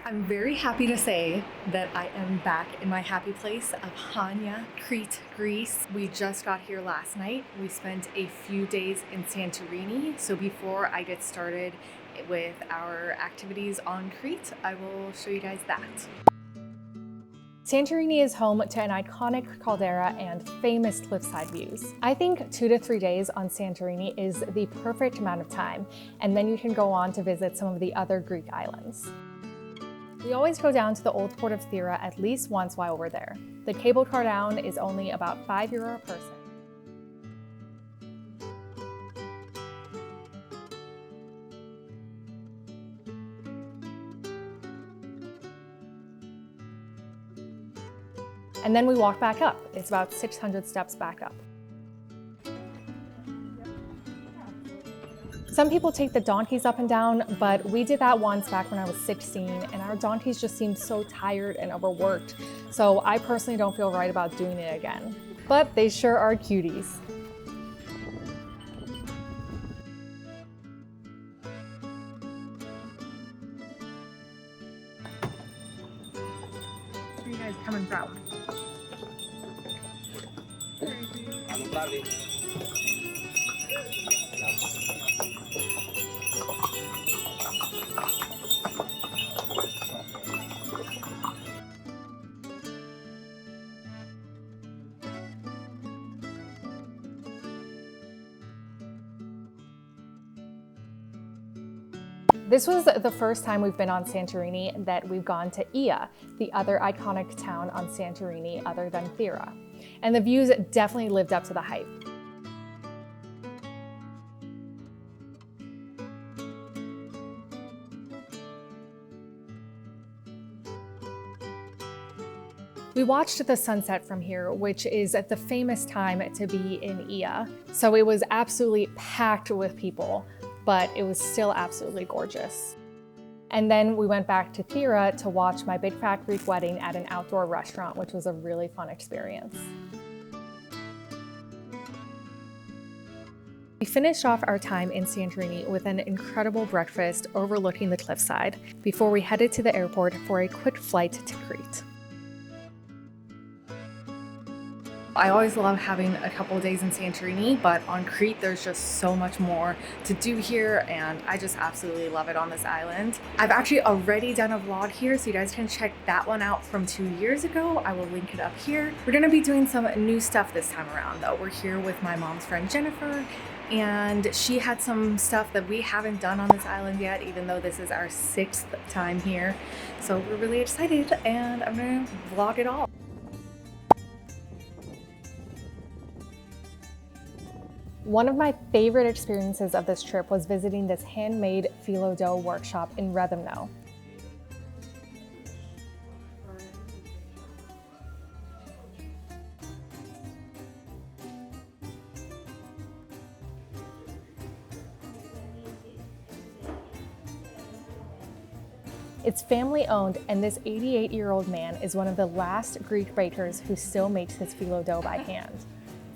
I'm very happy to say that I am back in my happy place of Chania, Crete, Greece. We just got here last night. We spent a few days in Santorini. So before I get started with our activities on Crete, I will show you guys that. Santorini is home to an iconic caldera and famous cliffside views. I think 2 to 3 days on Santorini is the perfect amount of time, and then you can go on to visit some of the other Greek islands. We always go down to the old port of Thira at least once while we're there. The cable car down is only about €5 a person. And then we walk back up. It's about 600 steps back up. Some people take the donkeys up and down, but we did that once back when I was 16, and our donkeys just seemed so tired and overworked. So I personally don't feel right about doing it again. But they sure are cuties. Where are you guys coming from? This was the first time we've been on Santorini that we've gone to Oia, the other iconic town on Santorini other than Thira. And the views definitely lived up to the hype. We watched the sunset from here, which is the famous time to be in Oia. So it was absolutely packed with people, but it was still absolutely gorgeous. And then we went back to Thira to watch my big fat Greek wedding at an outdoor restaurant, which was a really fun experience. We finished off our time in Santorini with an incredible breakfast overlooking the cliffside before we headed to the airport for a quick flight to Crete. I always love having a couple of days in Santorini, but on Crete there's just so much more to do here, and I just absolutely love it on this island. I've actually already done a vlog here, so you guys can check that one out from 2 years ago. I will link it up here. We're gonna be doing some new stuff this time around though. We're here with my mom's friend Jennifer, and she had some stuff that we haven't done on this island yet, even though this is our 6th time here. So we're really excited, and I'm gonna vlog it all. One of my favorite experiences of this trip was visiting this handmade phyllo dough workshop in Rethymno. It's family owned, and this 88-year-old man is one of the last Greek bakers who still makes his phyllo dough by hand.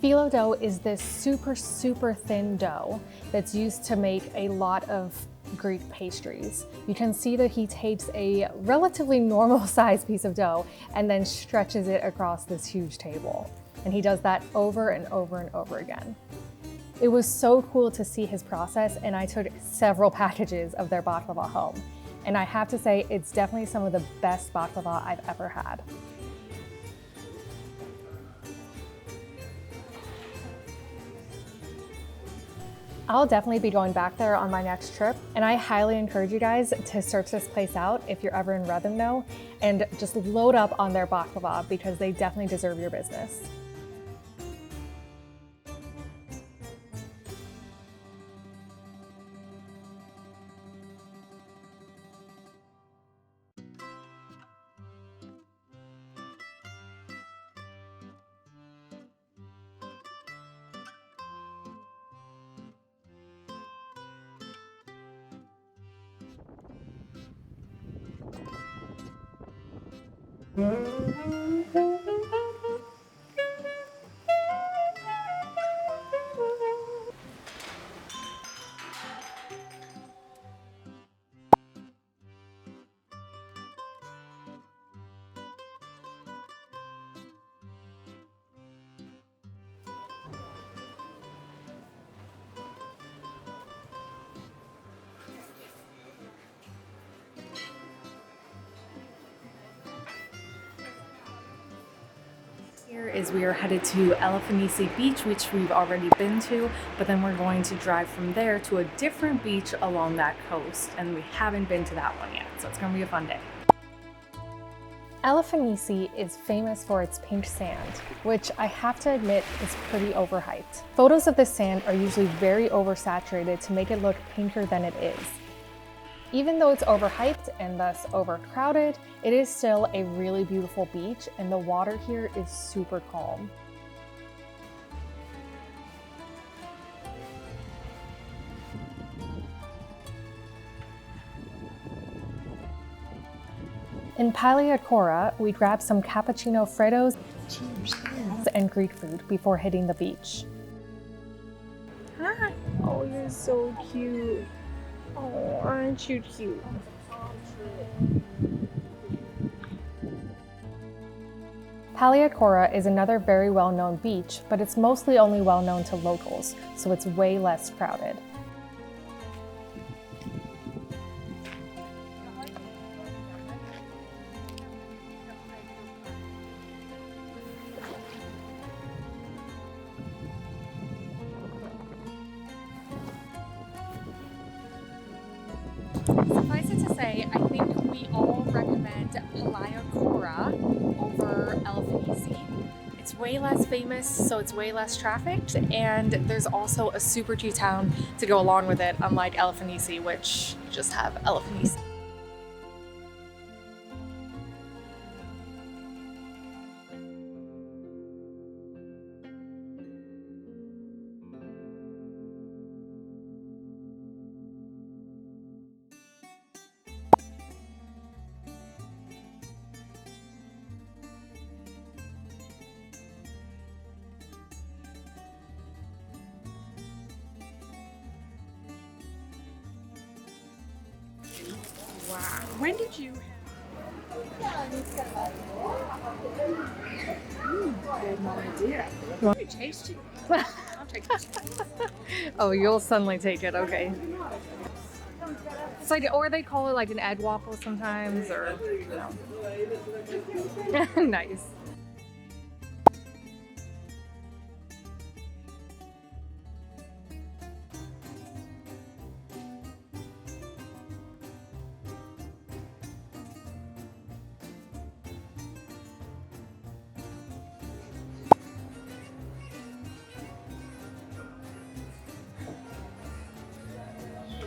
Phyllo dough is this super thin dough that's used to make a lot of Greek pastries. You can see that he takes a relatively normal sized piece of dough and then stretches it across this huge table. And he does that over and over and over again. It was so cool to see his process, and I took several packages of their baklava home. And I have to say, it's definitely some of the best baklava I've ever had. I'll definitely be going back there on my next trip, and I highly encourage you guys to search this place out if you're ever in Rethymno and just load up on their baklava, because they definitely deserve your business. Here is we are headed to Elafonisi Beach, which we've already been to, but then we're going to drive from there to a different beach along that coast, and we haven't been to that one yet, so it's going to be a fun day. Elafonisi is famous for its pink sand, which I have to admit is pretty overhyped. Photos of the sand are usually very oversaturated to make it look pinker than it is. Even though it's overhyped and thus overcrowded, it is still a really beautiful beach, and the water here is super calm. In Paleochora, we grabbed some cappuccino freddos and Greek food before hitting the beach. Hi. Oh, you're so cute. Oh, aren't you cute? Paleochora is another very well-known beach, but it's mostly only well-known to locals, so it's way less crowded. Suffice it to say, I think we all recommend Paleochora over Elafonisi. It's way less famous, so it's way less trafficked, and there's also a super cute town to go along with it, unlike Elafonisi, which just have Elafonisi. Wow. When did you no idea. You want me to taste it? I'll take it. Oh, you'll suddenly take it, okay. It's like, or they call it like an egg waffle sometimes, or, you know. Nice.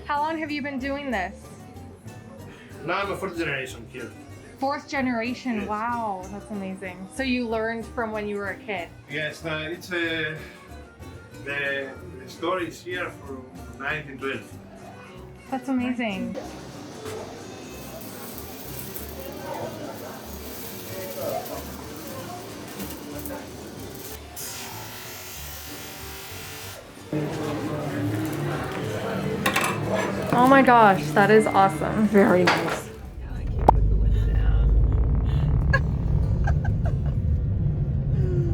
How long have you been doing this? Now I'm a fourth generation here. Fourth generation, Yes. wow, that's amazing. So you learned from when you were a kid? Yes, it's the story is here from 1912. That's amazing. Oh my gosh, that is awesome. Very nice. Oh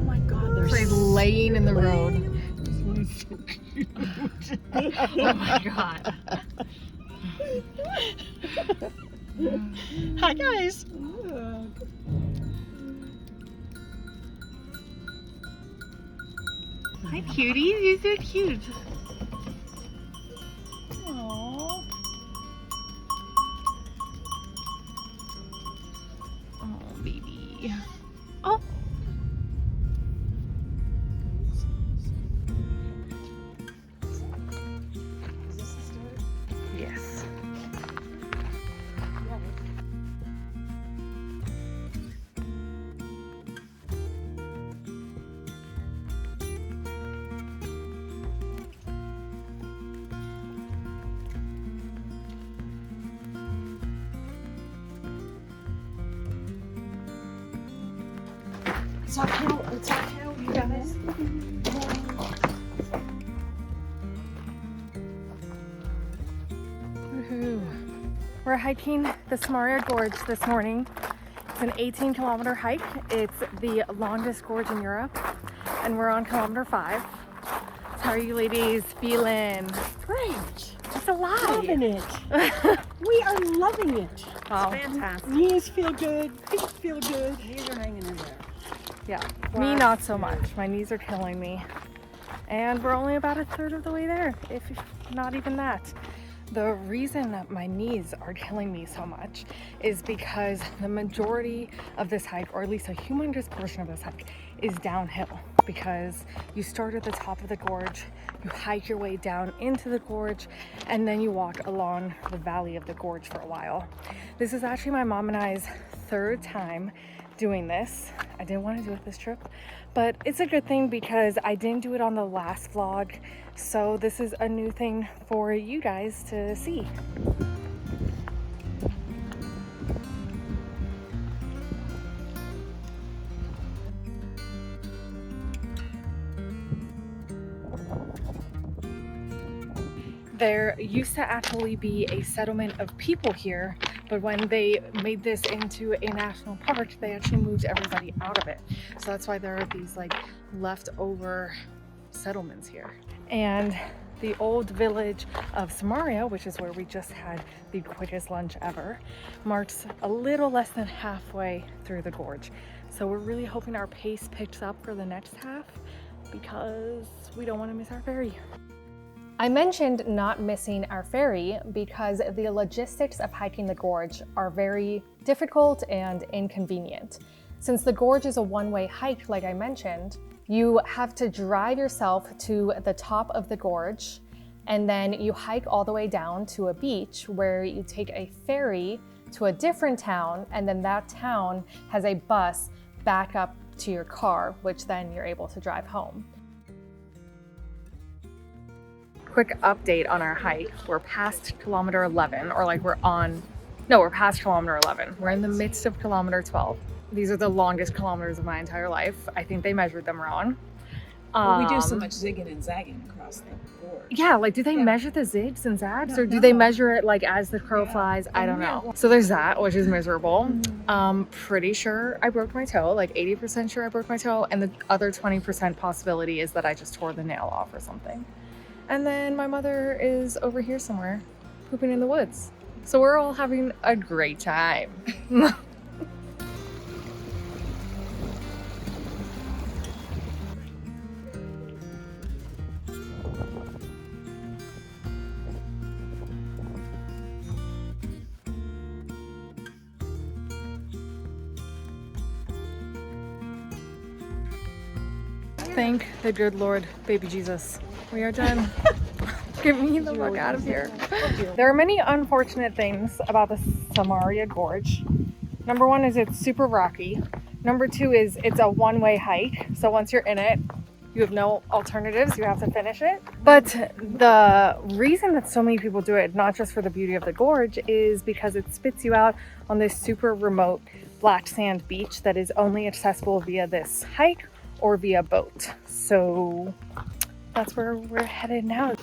my God, they're It's like laying in the road. Oh my God. Hi guys. Hi cuties, you're so cute. Aww. Oh baby. Oh. Yes. It's uphill, you guys. Woohoo. We're hiking the Samaria Gorge this morning. It's an 18-kilometer hike. It's the longest gorge in Europe, and we're on kilometer 5. So how are you ladies feeling? Great. It's a lie. Loving it. We are loving it. Wow. Fantastic. Knees feel good. Feet feel good. Knees are hanging in there. Yeah, me not so much. My knees are killing me. And we're only about a third of the way there, if not even that. The reason that my knees are killing me so much is because the majority of this hike, or at least a humongous portion of this hike, is downhill. Because you start at the top of the gorge, you hike your way down into the gorge, and then you walk along the valley of the gorge for a while. This is actually my mom and I's third time doing this. I didn't want to do it this trip, but it's a good thing because I didn't do it on the last vlog. So this is a new thing for you guys to see. There used to actually be a settlement of people here, but when they made this into a national park, they actually moved everybody out of it. So that's why there are these like leftover settlements here. And the old village of Samaria, which is where we just had the quickest lunch ever, marks a little less than halfway through the gorge. So we're really hoping our pace picks up for the next half because we don't want to miss our ferry. I mentioned not missing our ferry because the logistics of hiking the gorge are very difficult and inconvenient. Since the gorge is a one-way hike, like I mentioned, you have to drive yourself to the top of the gorge, and then you hike all the way down to a beach where you take a ferry to a different town, and then that town has a bus back up to your car, which then you're able to drive home. Quick update on our hike. We're past kilometer 11, or like we're past kilometer 11. We're in the midst of kilometer 12. These are the longest kilometers of my entire life. I think they measured them wrong. Well, we do so much zigging and zagging across the board. Yeah, like do they measure the zigs and zags, or do they measure it like as the crow flies? I don't know. So there's that, which is miserable. Pretty sure I broke my toe, like 80% sure I broke my toe, and the other 20% possibility is that I just tore the nail off or something. And then my mother is over here somewhere, pooping in the woods. So we're all having a great time. Thank the good Lord, baby Jesus. We are done. Get me the fuck out of here. There are many unfortunate things about the Samaria Gorge. Number one is it's super rocky. Number two is it's a one-way hike. So once you're in it, you have no alternatives. You have to finish it. But the reason that so many people do it, not just for the beauty of the gorge, is because it spits you out on this super remote black sand beach that is only accessible via this hike or via boat. So that's where we're headed now.